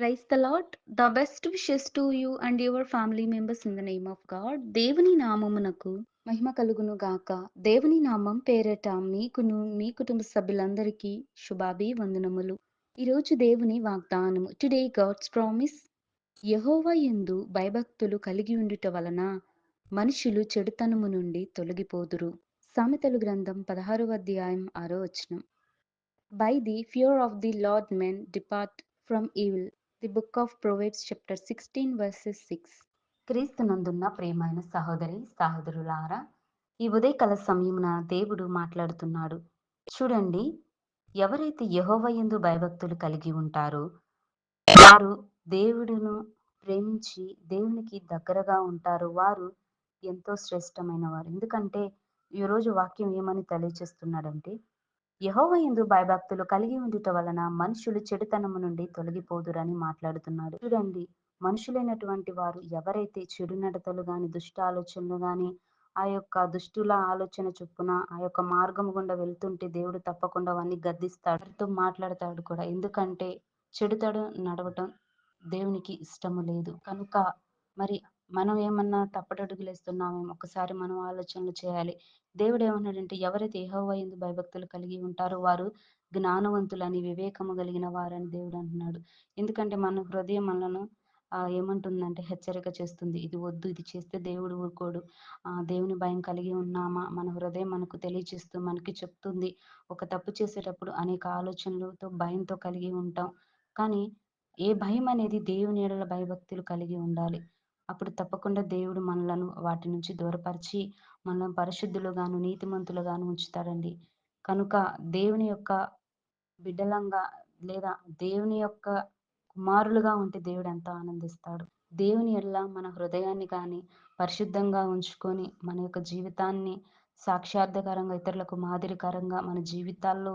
Praise the lord. The best wishes to you and your family members in the name of God. దేవుని నామమునకు మహిమ కలుగును గాక. దేవుని నామం పేరట మీకును మీ కుటుంబ సభ్యులందరికీ శుభాభివందనములు. ఈరోజు దేవుని వాగ్దానము. Today God's promise. యెహోవా యందు భయభక్తులు కలిగి ఉండుట వలన మనుషులు చెడుతనము నుండి తొలగిపోదురు. సామెతలు గ్రంథం 16వ అధ్యాయం 6వ వచనం. By the fear of the Lord men depart from evil. The book of Proverbs chapter 16 verses 6. క్రీస్తునందున్న ప్రియమైన సహోదరి సహోదరులారా, ఈ ఉదయకాల సమయమున దేవుడు మాట్లాడుతున్నాడు. చూడండి, ఎవరైతే యెహోవా యందు భయభక్తులు కలిగి ఉంటారో వారు దేవుడును ప్రేమించి దేవునికి దగ్గరగా ఉంటారు. వారు ఎంతో శ్రేష్టమైన వారు. ఎందుకంటే ఈరోజు వాక్యం ఏమని తెలియచేస్తున్నాడంటే, యెహోవా యందు భయభక్తులు కలిగి ఉండుట వలన మనుషులు చెడుతనము నుండి తొలగిపోదురని మాట్లాడుతున్నాడు. చూడండి, మనుషులైనటువంటి వారు ఎవరైతే చెడు నడతలు గాని, దుష్ట ఆలోచనలు గాని, ఆ యొక్క దుష్టుల ఆలోచన చొప్పున ఆ యొక్క మార్గము గుండా వెళ్తుంటే దేవుడు తప్పకుండా అవన్నీ గద్దిస్తాడు. వారితో మాట్లాడతాడు కూడా. ఎందుకంటే చెడుతడు నడవటం దేవునికి ఇష్టము లేదు. కనుక మరి మనం ఏమన్నా తప్పటడుగులేస్తున్నామేమో ఒకసారి మనం ఆలోచనలు చేయాలి. దేవుడు ఏమన్నాడంటే, ఎవరైతే యెహోవా యందు భయభక్తులు కలిగి ఉంటారో వారు జ్ఞానవంతులని, వివేకము కలిగిన వారని దేవుడు అంటున్నాడు. ఎందుకంటే మన హృదయం మనలను ఏమంటుందంటే హెచ్చరిక చేస్తుంది. ఇది వద్దు, ఇది చేస్తే దేవుడు ఊరుకోడు. దేవుని భయం కలిగి ఉన్నామా? మన హృదయం మనకు తెలియచేస్తూ మనకి చెప్తుంది. ఒక తప్పు చేసేటప్పుడు అనేక ఆలోచనలతో, భయంతో కలిగి ఉంటాం. కానీ ఏ భయం అనేది దేవుని యెడల భయభక్తులు కలిగి ఉండాలి. అప్పుడు తప్పకుండా దేవుడు మనలను వాటి నుంచి దూరపరిచి మనల్ని పరిశుద్ధులుగాను, నీతిమంతులుగాను ఉంచుతాడండి. కనుక దేవుని యొక్క బిడ్డలంగా లేదా దేవుని యొక్క కుమారులుగా ఉంటే దేవుడు ఎంతో ఆనందిస్తాడు. దేవుని యెడల మన హృదయాన్ని గాని పరిశుద్ధంగా ఉంచుకొని మన యొక్క జీవితాన్ని సాక్షార్థకరంగా ఇతరులకు మాదిరికరంగా మన జీవితాల్లో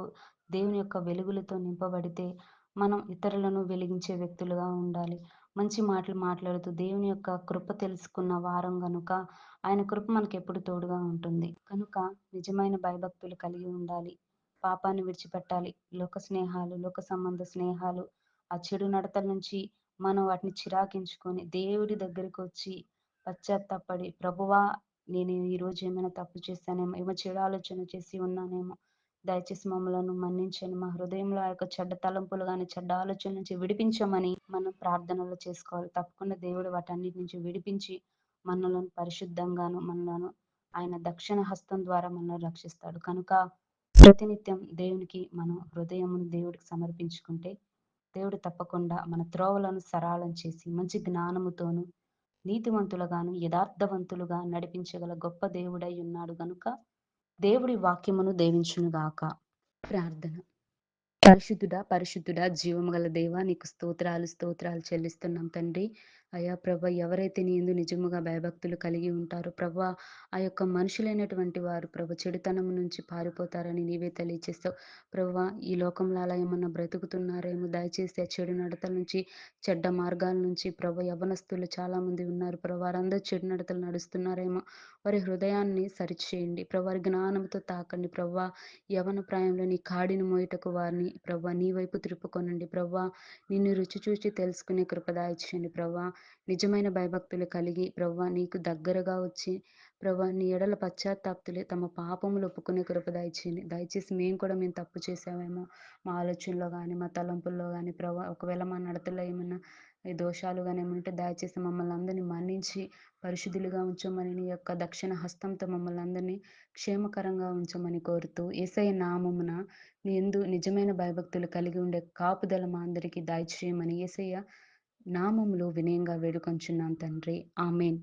దేవుని యొక్క వెలుగులతో నింపబడితే మనం ఇతరులను వెలిగించే వ్యక్తులుగా ఉండాలి. మంచి మాటలు మాట్లాడుతూ దేవుని యొక్క కృప తెలుసుకున్న వారం గనుక ఆయన కృప మనకెప్పుడు తోడుగా ఉంటుంది. కనుక నిజమైన భయభక్తులు కలిగి ఉండాలి. పాపాన్ని విడిచిపెట్టాలి. లోక స్నేహాలు, లోక సంబంధ స్నేహాలు, ఆ చెడు నడతల నుంచి మనం వాటిని చిరాకించుకొని దేవుడి దగ్గరకొచ్చి పశ్చాత్తాపపడి, ప్రభువా, నేను ఈరోజు ఏమైనా తప్పు చేశానేమో, ఏమో చెడు ఆలోచన చేసి ఉన్నానేమో, దయచేసి మమ్మలను మన్నించండి. మా హృదయంలో ఆ యొక్క చెడ్డ తలంపులు గాని, చెడ్డ ఆలోచనల నుంచి విడిపించమని మనం ప్రార్థనలు చేసుకోవాలి. తప్పకుండా దేవుడు వాటన్నిటి నుంచి విడిపించి మనలను పరిశుద్ధంగాను, మనలను ఆయన దక్షిణ హస్తం ద్వారా మనల్ని రక్షిస్తాడు. కనుక ప్రతినిత్యం దేవునికి మనం హృదయమును దేవుడికి సమర్పించుకుంటే దేవుడు తప్పకుండా మన త్రోవలను సరళం చేసి మంచి జ్ఞానముతోను నీతిమంతులుగాను యథార్థవంతులుగా నడిపించగల గొప్ప దేవుడై ఉన్నాడు గనుక దేవుడి వాక్యమును దీవించునుగాక. ప్రార్థన. పరిశుద్ధుడా, పరిశుద్ధుడా, జీవము గల దేవా, నీకు స్తోత్రాలు, స్తోత్రాలు చెల్లిస్తున్నాం తండ్రి. అయ్యా ప్రభా, ఎవరైతే నీ యందు నిజముగా భయభక్తులు కలిగి ఉంటారో ప్రభా, ఆ యొక్క మనుషులైనటువంటి వారు ప్రభా చెడుతనం నుంచి పారిపోతారని నీవే తెలియచేస్తావు. ప్రభా, ఈ లోకంలో అలా ఏమన్నా బ్రతుకుతున్నారేమో, దయచేసి ఆ చెడు నడతల నుంచి, చెడ్డ మార్గాల నుంచి ప్రభా యవ్వనస్తులు చాలా మంది ఉన్నారు ప్రభా, వారందరూ చెడు నడతలు నడుస్తున్నారేమో, వారి హృదయాన్ని సరిచేయండి ప్రభా, వారి జ్ఞానంతో తాకండి ప్రభా. యవ్వన ప్రాయంలో నీ కాడిని మోయుటకు వారిని ప్రభా నీ వైపు త్రిప్పుకొనండి ప్రభా. నిన్ను రుచి చూచి తెలుసుకునే కృప దయచేయండి ప్రభా. నిజమైన భయభక్తులు కలిగి ప్రభా నీకు దగ్గరగా వచ్చి ప్రభా నీ ఎడల పశ్చాత్తాప్తులే తమ పాపములు ఒప్పుకునే కృప దయచేయండి. దయచేసి మేము తప్పు చేసామేమో, మా ఆలోచనలో కానీ మా తలంపుల్లో కానీ ప్రభా, ఒకవేళ మా నడతలో ఏమన్నా ఈ దోషాలు కానీ ఏమైనా ఉంటే దయచేసి మమ్మల్ని అందరినీ మన్నించి పరిశుద్ధులుగా ఉంచమని నీ యొక్క దక్షిణ హస్తంతో మమ్మల్ని అందరినీ క్షేమకరంగా ఉంచమని కోరుతూ యేసయ్య నామమున నీ యందు నిజమైన భయభక్తులు కలిగి ఉండే కాపుదల మా అందరికీ దయచేయమని యేసయ్య నామములో వినయంగా వేడుకొంచున్నాం తండ్రి. ఆమేన్.